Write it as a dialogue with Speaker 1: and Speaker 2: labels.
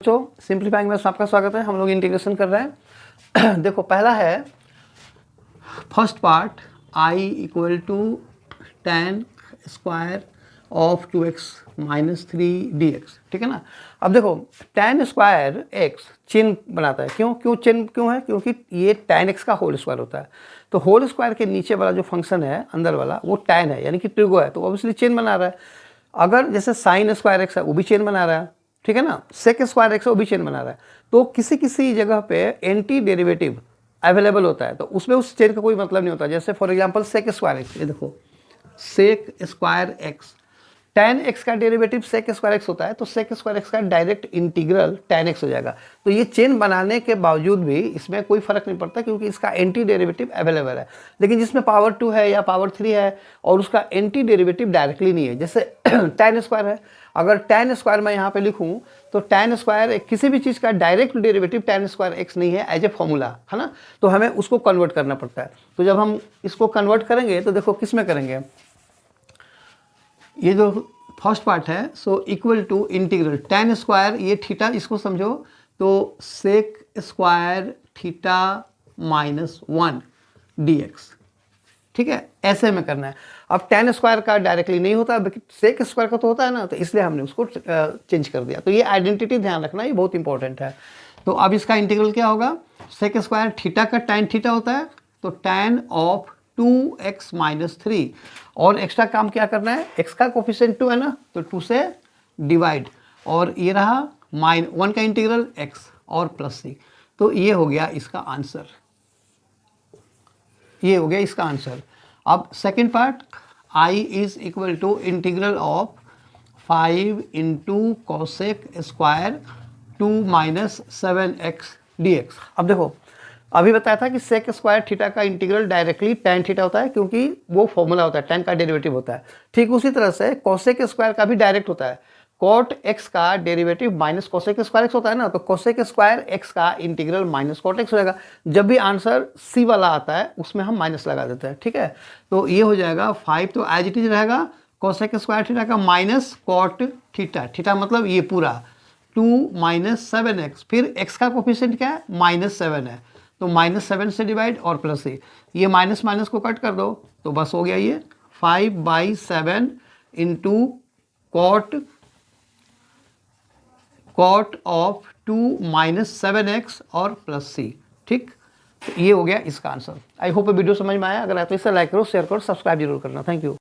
Speaker 1: बच्चों सिंप्लीफाइंग में आपका स्वागत है। हम लोग इंटीग्रेशन कर रहे हैं। देखो पहला है first part I equal to tan square of 2x minus 3dx, ठीक है ना। अब देखो tan स्क्वायर x चिन्ह बनाता है। क्यों चिन्ह क्यों है? क्योंकि ये tan x का होल स्क्वायर होता है। तो होल स्क्वायर के नीचे वाला जो फंक्शन है अंदर वाला वो tan है, यानी कि ट्रिगो है, तो ऑब्वियसली चिन्ह बना रहा है। अगर जैसे साइन स्क्वायर x है वो भी चिन्ह बना रहा है, ठीक है ना। सेक स्क्वायर एक्स वो भी चेन बना रहा है। तो किसी किसी जगह पे एंटी डेरिवेटिव अवेलेबल होता है तो उसमें उस चेन का कोई मतलब नहीं होता। जैसे for example sec square x, ये देखो sec square x, tan x का डेरिवेटिव सेक स्क्वायर एक्स होता है, तो सेक स्क्वायर एक्स का डायरेक्ट इंटीग्रल tan x हो जाएगा। तो ये चेन बनाने के बावजूद भी इसमें कोई फर्क नहीं पड़ता क्योंकि इसका एंटी डेरिवेटिव अवेलेबल है। लेकिन जिसमें पावर 2 है या पावर 3 है और उसका एंटी डेरिवेटिव डायरेक्टली नहीं है, जैसे tan स्क्वायर है, अगर tan स्क्वायर मैं यहाँ पे लिखूँ तो tan स्क्वायर किसी भी चीज़ का direct derivative tan square x नहीं है एज ए फॉर्मूला, है ना। तो हमें उसको कन्वर्ट करना पड़ता है। तो जब हम इसको कन्वर्ट करेंगे तो देखो किस में करेंगे, ये जो फर्स्ट पार्ट है so equal to integral tan square, ये थीटा इसको समझो तो sec square theta minus 1 dx, ठीक है, ऐसे में करना है। अब tan स्क्वायर का डायरेक्टली नहीं होता, सेक स्क्वायर का तो होता है ना, तो इसलिए हमने उसको चेंज कर दिया। तो ये आइडेंटिटी ध्यान रखना, ये बहुत इंपॉर्टेंट है। तो अब इसका इंटीग्रल क्या होगा, सेक स्क्वायर थीटा का tan थीटा होता है तो tan ऑफ 2x माइनस 3, और एक्स्ट्रा काम क्या करना है, x का कोफिशिएंट 2 है ना, तो 2 से डिवाइड, और ये रहा -1 का इंटीग्रल x और प्लस c। तो ये हो गया इसका आंसर, ये हो गया इसका आंसर। अब second part I is equal to integral of 5 into cosec square 2 minus 7x dx। अब देखो अभी बताया था कि सेक स्क्वायर थीटा का इंटीग्रल डायरेक्टली tan थीटा होता है क्योंकि वो फॉर्मूला होता है, tan का डेरिवेटिव होता है। ठीक उसी तरह से कॉसेक स्क्वायर का भी डायरेक्ट होता है, कॉट एक्स का derivative minus cosec square x होता है ना, तो कोसेक स्क्वायर एक्स का इंटीग्रल माइनस कॉट एक्स हो जाएगा। जब भी आंसर सी वाला आता है उसमें हम माइनस लगा देते हैं, ठीक है। तो ये हो जाएगा 5, तो एज इट इज रहेगा कोसेक स्क्वायर थीटा का माइनस कॉट थीटा, थीटा मतलब ये पूरा 2 माइनस 7x, फिर x का कोफिशिएंट क्या है -7 है, तो -7 से डिवाइड और प्लस ये माइनस माइनस को कट कर दो तो बस हो गया ये 5/7 into cot of 2 minus 7x और प्लस c, ठीक। तो ये हो गया इसका आंसर। आई होप वीडियो समझ में आया। अगर आया तो इसे लाइक करो, शेयर करो, सब्सक्राइब जरूर करना। Thank you.